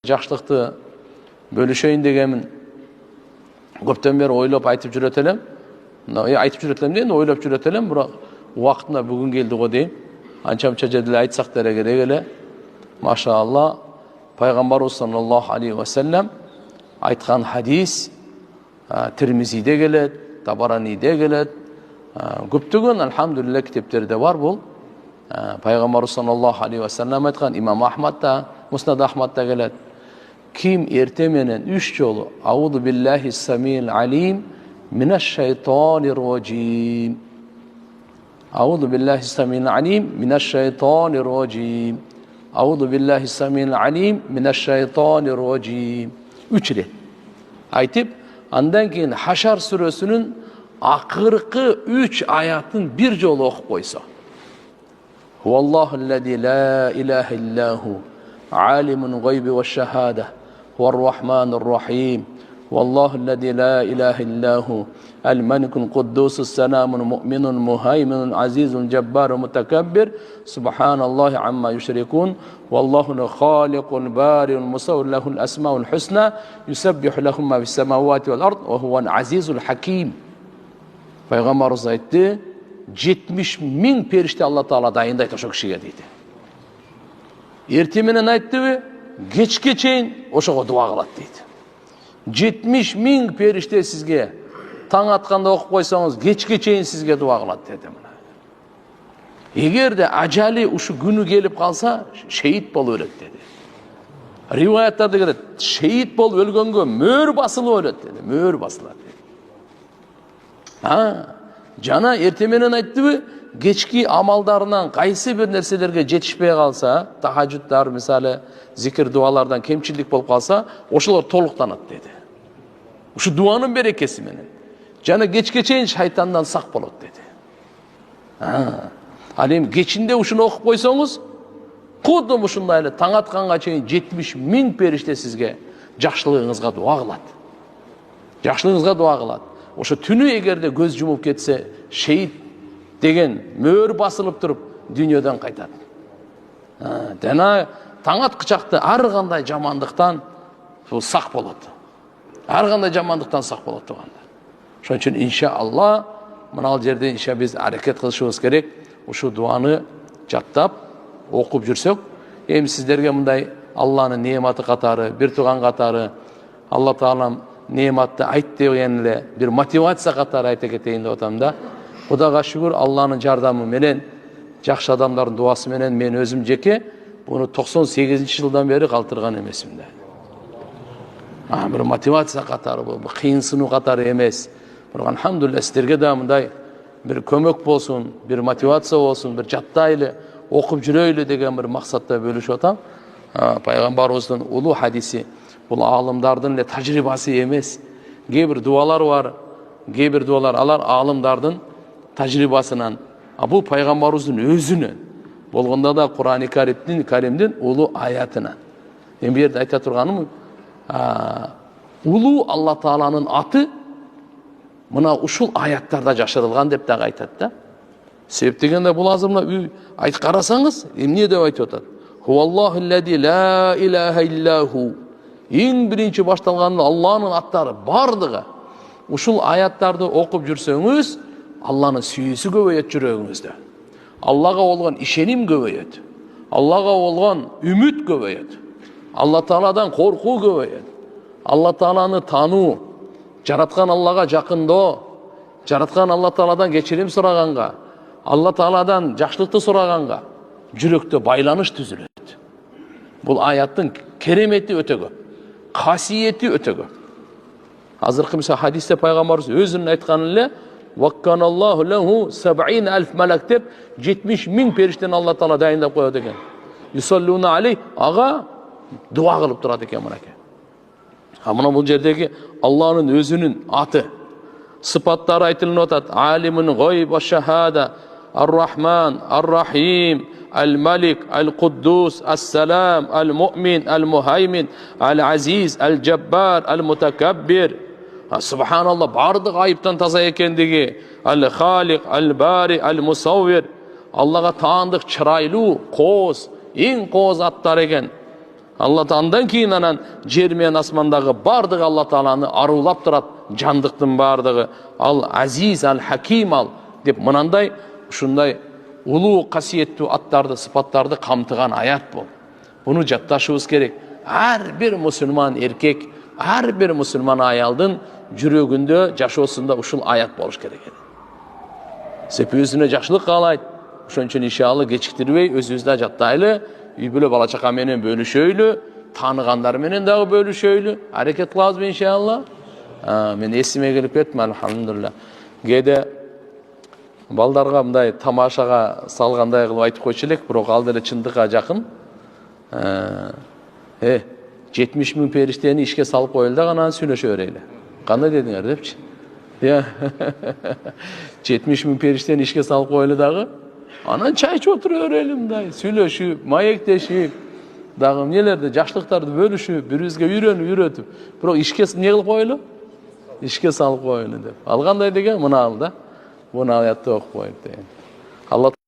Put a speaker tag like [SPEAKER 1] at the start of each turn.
[SPEAKER 1] Жақшылықты бөлішейін дегенмін. Көптен бері ойлап айтып жүретелем. Айтып жүретелем дейін, ойлап жүретелем. Бірақ уақытына бүгін келді ғой дейін. Анша-мұнша жерде айтсақ дәре керек еле. Машалла, пайғамбарымыз саллаллаху алейхи ва саллям айтқан хадис Тирмизиде келеді, Табараниде келеді. Көптеген альхамдулилля кітептерде бар бұл. Пайғамбарымыз саллаллаху алейхи ва саллям айтқан, имам Ахмадта, Муснад Ахмадта келеді. Kim ertemenen 3 yolu Auzu billahi samil alim mineşşeytanirracim. Auzu billahi samil alim mineşşeytanirracim. Auzu billahi samil alim mineşşeytanirracim. 3 ret. Aytip andan keyin Haşar suresinin akırkı 3 ayatın bir yolu okup koysa. Huvallahu'llezî la ilahe illahu alimun gaybi ve şehâde huvarrahmanirrahim. Vallahu'llezî la ilahe illahu el-melikul kuddûsus selamul mu'minul muhayminul azizul cebbarul mutekebbir. Subhanallahi amma yüşrikûn. Vallahu halikul bari'ul musawwir lehul esmaul husna. Yusebbihu lehum ma fis semavati vel ard ve huvel azizul hakim. Peygamberimiz aytdı, 70.000 perişte Allah Teala dayındaydı o kişiye deydi. Ertemenen aytdı ve geçke çeyin oşoğa dua kılat deydi. 70.000 perişte sizge taң atқанда оқып қойсаңыз geçke çeyin sizge dua kılat dedi. Eğer de acali uşu günü gelip kalsa şehit bol ölet dedi. Rivayetlarda geledi, şehit bol ölgөнгө mör basılı ölet dedi. Mör basılar dedi. Жана эртеменен айтты, кечки амалдарынан кайсы бир нерселерге жетишпей калса, тахажжуддар мисалы, зикир дуалардан кемчилдик болуп калса, ошолор толуктанат деди. Ушу дуанын берекеси менен. Жана кечке чейин шайтандан сак болот деди. Ал эми кечинде ушуну окуп койсоңуз, кудум ушундай эле таң атканга чейин 70.000 периште сизге жакшылыгыңызга дуа кылат. Жакшылыгыңызга дуа кылат. Ошо түнү эгерде көз жумуп кетсе, шейит деген мөр басылып туруп дүйнөдөн кайтат. Жана таң аткычакты ар кандай жамандыктан сак болот. Ар кандай жамандыктан сак болот туганда. Ошон үчүн иншалла мына жерде биз аракет кылышыбыз керек. Ушу дуаны жаттап окуп жүрсөк, эми сиздерге мындай Алланын неаматы катары, бир тууган катары, Алла Таалам неаматты айт деген эле бир мотивация катары айта кетейин деп атам да. Кудайга шүгүр, Алланын жардамы менен, жакшы адамдардын дуасы менен мен өзүм жеке буну 98-жылдан бери калтырган эмесмин да. Бир мотивация катары бул, кыйынсынуу катары эмес. Бирок алхамдулилля сиздерге да мындай бир көмөк болсун, бир мотивация болсун, бир жаттайлы, окуп жүрөйлү деген бир максатта бөлүшүп атам. Пайгамбарыбыздын улуу хадиси, бул алымдардын эле тажрыйбасы эмес. Кээ-бир дуалар бар, кээ-бир дуалар алар алымдардын тажрыйбасынан, бул пайгамбарыбыздын өзүнөн болгондо да Кур'ан-ы Каримдин улуу аятынан. Эми бу жерде айта турганым, улуу Алла Тааланын аты мына ушул аяттарда жашырылган деп дагы айтат да. Себеп дегенде бул азыр мына айт карасаңыз, эмне деп айтып атат? Хуаллахуллази ла илаха иллаху. Ең бірінші башталған Алланың аттары бардығы. Ушул аяттарды оқып жүрсеңіз, Алланы сүйісі көбейет жүрегіңізде. Аллаға болған ишеним көбейет. Аллаға болған үміт көбейет. Алла Тааладан қорқу көбейет. Алла Тааланы тану, жаратқан Аллаға жақындоо, жаратқан Алла Тааладан кечирим сурағанға, Алла Тааладан жакшылыкты сурағанға жүректе байланыш түзүлөт. Бұл аяттың керемети өтө көп. Қасиеті өте көп. Азыркы мисалы хадисте пайгамбарыбыз өзүнүн айтканы эле, "Вакканаллаху лаху 70.000 малак" деп 70.000 периштени Алла Таала дайындап коет экен. Юсаллуна алей, ага дуа кылып турат экен мынакей. Мына бул жердеги Алланын өзүнүн аты, сыпаттары айтылып атат. Алимун гайб ва шахада, ар-рахман, ар-рахим, الملك القدوس السلام المؤمن المهيمن العزيز الجبار المتكبر. Subhanallah, бардық айыптан таза екендігі. Al-Khaliq, Al-Bari, Al-Musawwir. Аллаға таандық чырайлуу, қоз, ең қоз аттар екен. Allah Ta'alandan keyin anan жер менен асмандагы бардыгы Алла Тааланы арулап турат, жандыктын бардыгы. Ал Азиз, ал Хаким ал деп мынандай ушундай улуу касиеттүү аттарды, сыпаттарды камтыган аят бул. Буну жатташыбыз керек. Ар бир мусулман эркек, ар бир мусулман аялдын жүрөгүндө, жашоосунда ушул аят болуш керек. Sepiyüzüne жақшылық қалайды. Ошон үчүн иншалла кечиктирбей өзүбүздө жаттайлы, үй бүлө бала чака менен бөлүшөйлү, тааныгандар менен дагы бөлүшөйлү. Аракет кылабызбы иншалла? Мен эсиме келип кеттим, алхамдулилlah. Кээде балдарга мындай тамашага салгандай кылып айтып койчу элек, бирок ал деле чындыкка жакын. 70 000 периштени ишке салып коелу да анан сүйлөшө берели. Кандай дедиңер депчи? 70 000 периштени ишке салып коелу дагы. Анан чай ичип отура берели мындай, сүйлөшүп, маектешип, дагы эмнелерди, жакшылыктарды бөлүшүп, бирибизге үйрөнүп, бирок ишке эмне кылып коелу? Ишке салып коелу деп. Ал кандай деген? Мына ал да. Буну аятты окуп коюп деген.